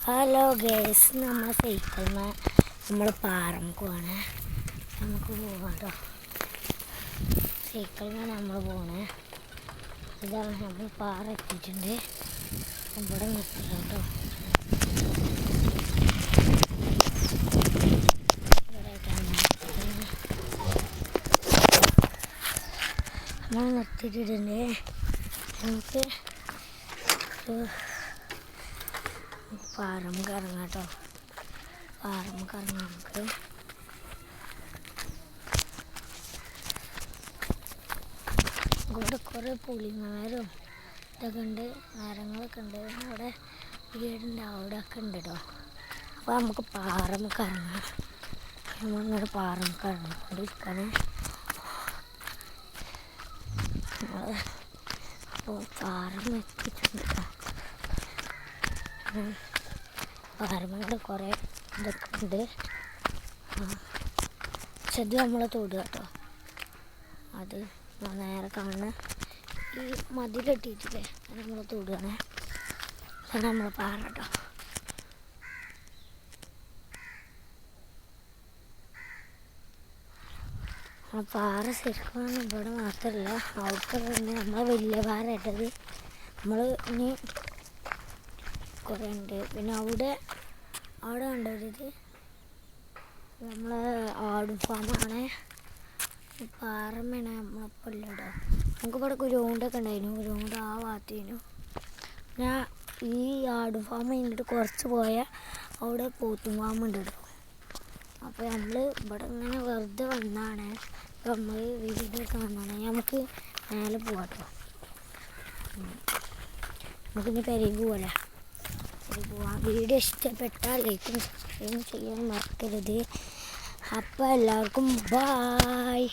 Hello guys, നമ്മൾ സൈക്കിളിന് നമ്മൾ പാറമ്മക്ക് പോകണേ. നമുക്ക് പോകാം കേട്ടോ. സൈക്കിളിനാണ് നമ്മൾ പോകണേ. ഇതാണ് നമ്മൾ പാറ എത്തിയിട്ടുണ്ട്. ഇവിടെ നിർത്തില്ല കേട്ടോ. നമ്മൾ നിർത്തിയിട്ടുണ്ട്. നമുക്ക് പാറമ്മക്ക് ഇറങ്ങാം കേട്ടോ. പാറമ്മക്ക് ഇറങ്ങാം. നമുക്ക് ഇവിടെ കുറേ പുളിമരം ഇതൊക്കെ ഉണ്ട്, മരങ്ങളൊക്കെ ഉണ്ട്. അവിടെ വീടുണ്ട്, അവിടെ ഒക്കെ ഉണ്ട് കേട്ടോ. അപ്പോൾ നമുക്ക് പാറമ്മക്ക് ഇറങ്ങാം. നമ്മളിങ്ങനെ പാറമ്മക്ക് ഇറങ്ങിക്കൊണ്ടിരിക്കണേ. അപ്പോൾ പാറമ്മ എത്തിയിട്ടുണ്ട് കേട്ടോ. പാറമ്മയുടെ കുറേ ഇതൊക്കെ ഉണ്ട്. പക്ഷെ ഇത് നമ്മളെ തൊടുക കേട്ടോ. അത് നേരെ കാണുന്ന ഈ മതിലെട്ടിയിട്ടില്ലേ, അത് നമ്മളെ തൊടുകയാണേ. അതാണ് നമ്മളെ പാറ കേട്ടോ. ആ പാറ ശരിക്കും ഇവിടെ മാത്രമല്ല, അവിടുത്തെ തന്നെ നമ്മളെ വലിയ പാറ ഇട്ടത്. നമ്മൾ ഇനി കുറേ ഉണ്ട്. പിന്നെ അവിടെ കണ്ടത് നമ്മളെ ആടും ഫാമാണ്. പാറമ്മയാണ് നമ്മളപ്പോൾ ഇല്ലട്ടോ. നമുക്കിവിടെ ഗ്രൗണ്ടൊക്കെ ഉണ്ടായിരുന്നു. ഗ്രൗണ്ട് ആ ഭാഗത്തേനു. പിന്നെ ഈ ആടും ഫാം കഴിഞ്ഞിട്ട് കുറച്ച് പോയാൽ അവിടെ പോത്തും ഫാമുണ്ട് കേട്ടോ. അപ്പോൾ നമ്മൾ ഇവിടെ ഇങ്ങനെ വെറുതെ വന്നാണ്. അപ്പോൾ നമ്മൾ വീഡിയോ കാണാണ്. നമുക്ക് മേലെ പോവാം കേട്ടോ. നമുക്കിനി പെരയിൽ പോവല്ലേ. വീഡിയോ ഇഷ്ടപ്പെട്ടാൽ ലൈക്കും സബ്സ്ക്രൈബും ചെയ്യാൻ മറക്കരുത്. അപ്പോൾ എല്ലാവർക്കും ബായ്.